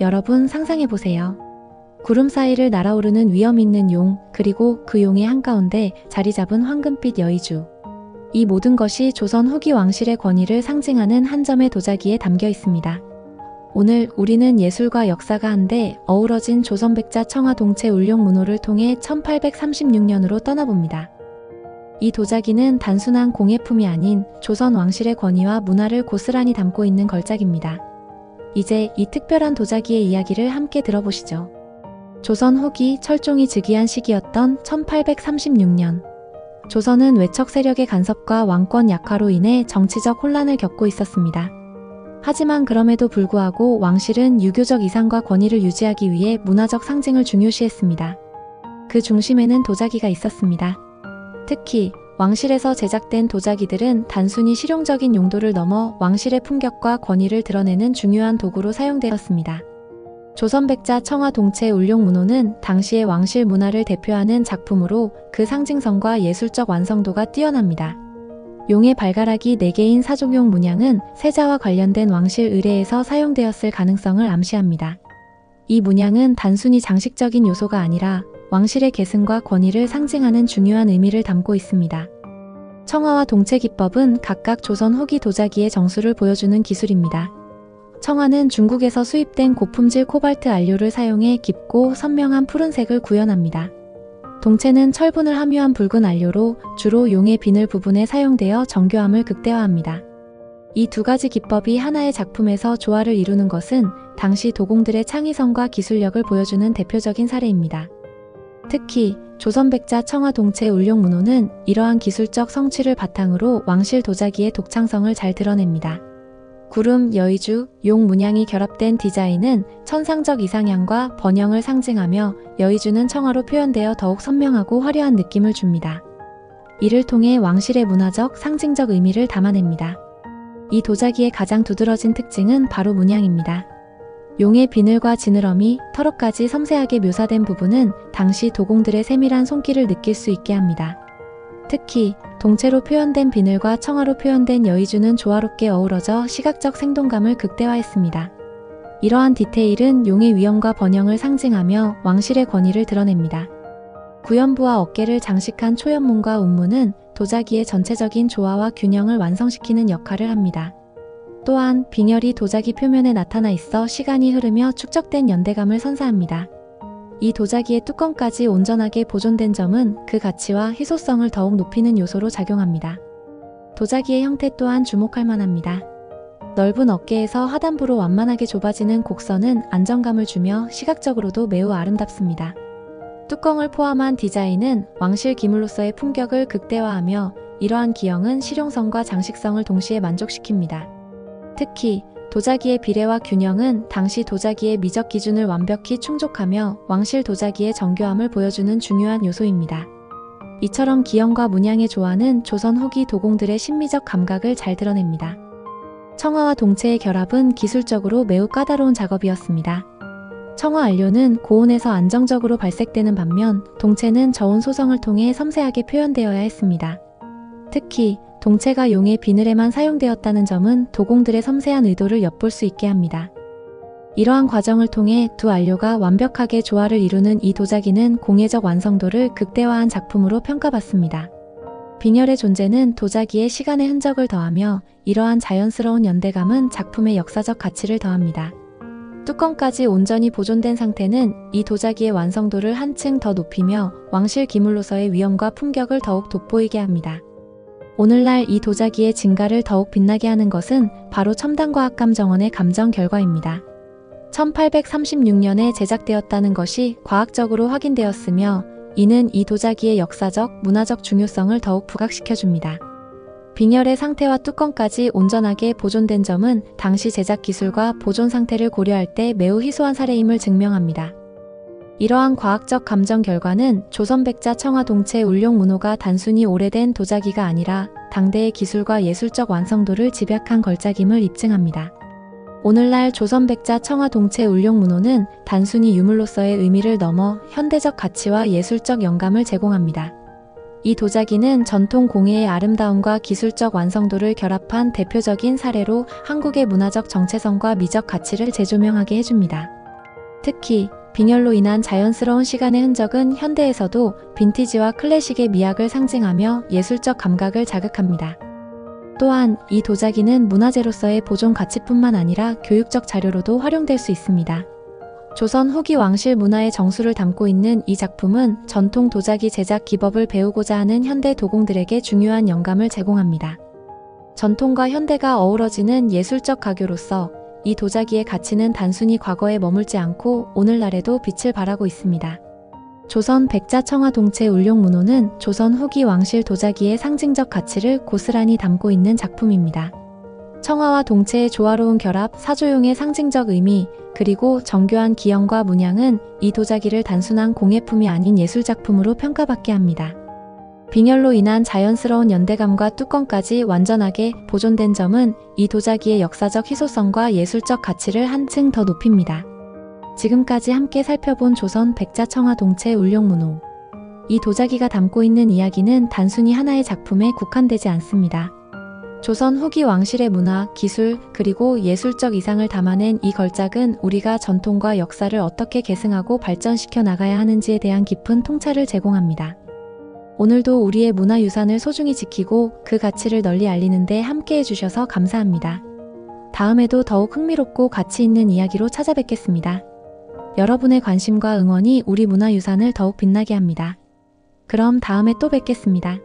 여러분 상상해보세요. 구름 사이를 날아오르는 위험 있는 용, 그리고 그 용의 한가운데 자리 잡은 황금빛 여의주. 이 모든 것이 조선 후기 왕실의 권위를 상징하는 한 점의 도자기에 담겨 있습니다. 오늘 우리는 예술과 역사가 한데 어우러진 조선백자 청하 동체 울룡 문호를 통해 1836년으로 떠나봅니다. 이 도자기는 단순한 공예품이 아닌 조선 왕실의 권위와 문화를 고스란히 담고 있는 걸작입니다. 이제 이 특별한 도자기의 이야기를 함께 들어보시죠. 조선 후기 철종이 즉위한 시기였던 1836년. 조선은 외척 세력의 간섭과 왕권 약화로 인해 정치적 혼란을 겪고 있었습니다. 하지만 그럼에도 불구하고 왕실은 유교적 이상과 권위를 유지하기 위해 문화적 상징을 중요시했습니다. 그 중심에는 도자기가 있었습니다. 특히 왕실에서 제작된 도자기들은 단순히 실용적인 용도를 넘어 왕실의 품격과 권위를 드러내는 중요한 도구로 사용되었습니다. 조선백자 청하 동체 울룡 문호는 당시의 왕실 문화를 대표하는 작품으로 그 상징성과 예술적 완성도가 뛰어납니다. 용의 발가락이 4개인 사족용 문양은 세자와 관련된 왕실 의례에서 사용되었을 가능성을 암시합니다. 이 문양은 단순히 장식적인 요소가 아니라 왕실의 계승과 권위를 상징하는 중요한 의미를 담고 있습니다. 청하와 동체 기법은 각각 조선 후기 도자기의 정수를 보여주는 기술입니다. 청하는 중국에서 수입된 고품질 코발트 안료를 사용해 깊고 선명한 푸른색을 구현합니다. 동체는 철분을 함유한 붉은 안료로 주로 용의 비늘 부분에 사용되어 정교함을 극대화합니다. 이 두 가지 기법이 하나의 작품에서 조화를 이루는 것은 당시 도공들의 창의성과 기술력을 보여주는 대표적인 사례입니다. 특히 조선백자 청하 동체 울룡 문호는 이러한 기술적 성취를 바탕으로 왕실 도자기의 독창성을 잘 드러냅니다. 구름, 여의주, 용 문양이 결합된 디자인은 천상적 이상향과 번영을 상징하며 여의주는 청하로 표현되어 더욱 선명하고 화려한 느낌을 줍니다. 이를 통해 왕실의 문화적, 상징적 의미를 담아냅니다. 이 도자기의 가장 두드러진 특징은 바로 문양입니다. 용의 비늘과 지느러미, 털옷까지 섬세하게 묘사된 부분은 당시 도공들의 세밀한 손길을 느낄 수 있게 합니다. 특히 동체로 표현된 비늘과 청하로 표현된 여의주는 조화롭게 어우러져 시각적 생동감을 극대화했습니다. 이러한 디테일은 용의 위엄과 번영을 상징하며 왕실의 권위를 드러냅니다. 구연부와 어깨를 장식한 초연문과 운문은 도자기의 전체적인 조화와 균형을 완성시키는 역할을 합니다. 또한 빙열이 도자기 표면에 나타나 있어 시간이 흐르며 축적된 연대감을 선사합니다. 이 도자기의 뚜껑까지 온전하게 보존된 점은 그 가치와 희소성을 더욱 높이는 요소로 작용합니다. 도자기의 형태 또한 주목할 만합니다. 넓은 어깨에서 하단부로 완만하게 좁아지는 곡선은 안정감을 주며 시각적으로도 매우 아름답습니다. 뚜껑을 포함한 디자인은 왕실 기물로서의 품격을 극대화하며 이러한 기형은 실용성과 장식성을 동시에 만족시킵니다. 특히 도자기의 비례와 균형은 당시 도자기의 미적 기준을 완벽히 충족하며 왕실 도자기의 정교함을 보여주는 중요한 요소입니다. 이처럼 기형과 문양의 조화는 조선 후기 도공들의 심미적 감각을 잘 드러냅니다. 청하와 동체의 결합은 기술적으로 매우 까다로운 작업이었습니다. 청하 안료는 고온에서 안정적으로 발색되는 반면 동체는 저온 소성을 통해 섬세하게 표현되어야 했습니다. 특히 동체가 용의 비늘에만 사용되었다는 점은 도공들의 섬세한 의도를 엿볼 수 있게 합니다. 이러한 과정을 통해 두 안료가 완벽하게 조화를 이루는 이 도자기는 공예적 완성도를 극대화한 작품으로 평가받습니다. 빙열의 존재는 도자기의 시간의 흔적을 더하며 이러한 자연스러운 연대감은 작품의 역사적 가치를 더합니다. 뚜껑까지 온전히 보존된 상태는 이 도자기의 완성도를 한층 더 높이며 왕실 기물로서의 위엄과 품격을 더욱 돋보이게 합니다. 오늘날 이 도자기의 진가를 더욱 빛나게 하는 것은 바로 첨단과학감정원의 감정 결과입니다. 1836년에 제작되었다는 것이 과학적으로 확인되었으며 이는 이 도자기의 역사적, 문화적 중요성을 더욱 부각시켜줍니다. 빙열의 상태와 뚜껑까지 온전하게 보존된 점은 당시 제작 기술과 보존 상태를 고려할 때 매우 희소한 사례임을 증명합니다. 이러한 과학적 감정 결과는 조선백자 청하 동체 울룡 문호가 단순히 오래된 도자기가 아니라 당대의 기술과 예술적 완성도를 집약한 걸작임을 입증합니다. 오늘날 조선백자 청하 동체 울룡 문호는 단순히 유물로서의 의미를 넘어 현대적 가치와 예술적 영감을 제공합니다. 이 도자기는 전통 공예의 아름다움과 기술적 완성도를 결합한 대표적인 사례로 한국의 문화적 정체성과 미적 가치를 재조명하게 해줍니다. 특히 빙열로 인한 자연스러운 시간의 흔적은 현대에서도 빈티지와 클래식의 미학을 상징하며 예술적 감각을 자극합니다. 또한 이 도자기는 문화재로서의 보존 가치뿐만 아니라 교육적 자료로도 활용될 수 있습니다. 조선 후기 왕실 문화의 정수를 담고 있는 이 작품은 전통 도자기 제작 기법을 배우고자 하는 현대 도공들에게 중요한 영감을 제공합니다. 전통과 현대가 어우러지는 예술적 가교로서 이 도자기의 가치는 단순히 과거에 머물지 않고 오늘날에도 빛을 발하고 있습니다. 조선 백자청화동체 울룡문호는 조선 후기 왕실 도자기의 상징적 가치를 고스란히 담고 있는 작품입니다. 청화와 동체의 조화로운 결합, 사조용의 상징적 의미, 그리고 정교한 기형과 문양은 이 도자기를 단순한 공예품이 아닌 예술작품으로 평가받게 합니다. 빙열로 인한 자연스러운 연대감과 뚜껑까지 완전하게 보존된 점은 이 도자기의 역사적 희소성과 예술적 가치를 한층 더 높입니다. 지금까지 함께 살펴본 조선 백자청화동체 울룡문호. 이 도자기가 담고 있는 이야기는 단순히 하나의 작품에 국한되지 않습니다. 조선 후기 왕실의 문화, 기술, 그리고 예술적 이상을 담아낸 이 걸작은 우리가 전통과 역사를 어떻게 계승하고 발전시켜 나가야 하는지에 대한 깊은 통찰을 제공합니다. 오늘도 우리의 문화유산을 소중히 지키고 그 가치를 널리 알리는 데 함께해 주셔서 감사합니다. 다음에도 더욱 흥미롭고 가치 있는 이야기로 찾아뵙겠습니다. 여러분의 관심과 응원이 우리 문화유산을 더욱 빛나게 합니다. 그럼 다음에 또 뵙겠습니다.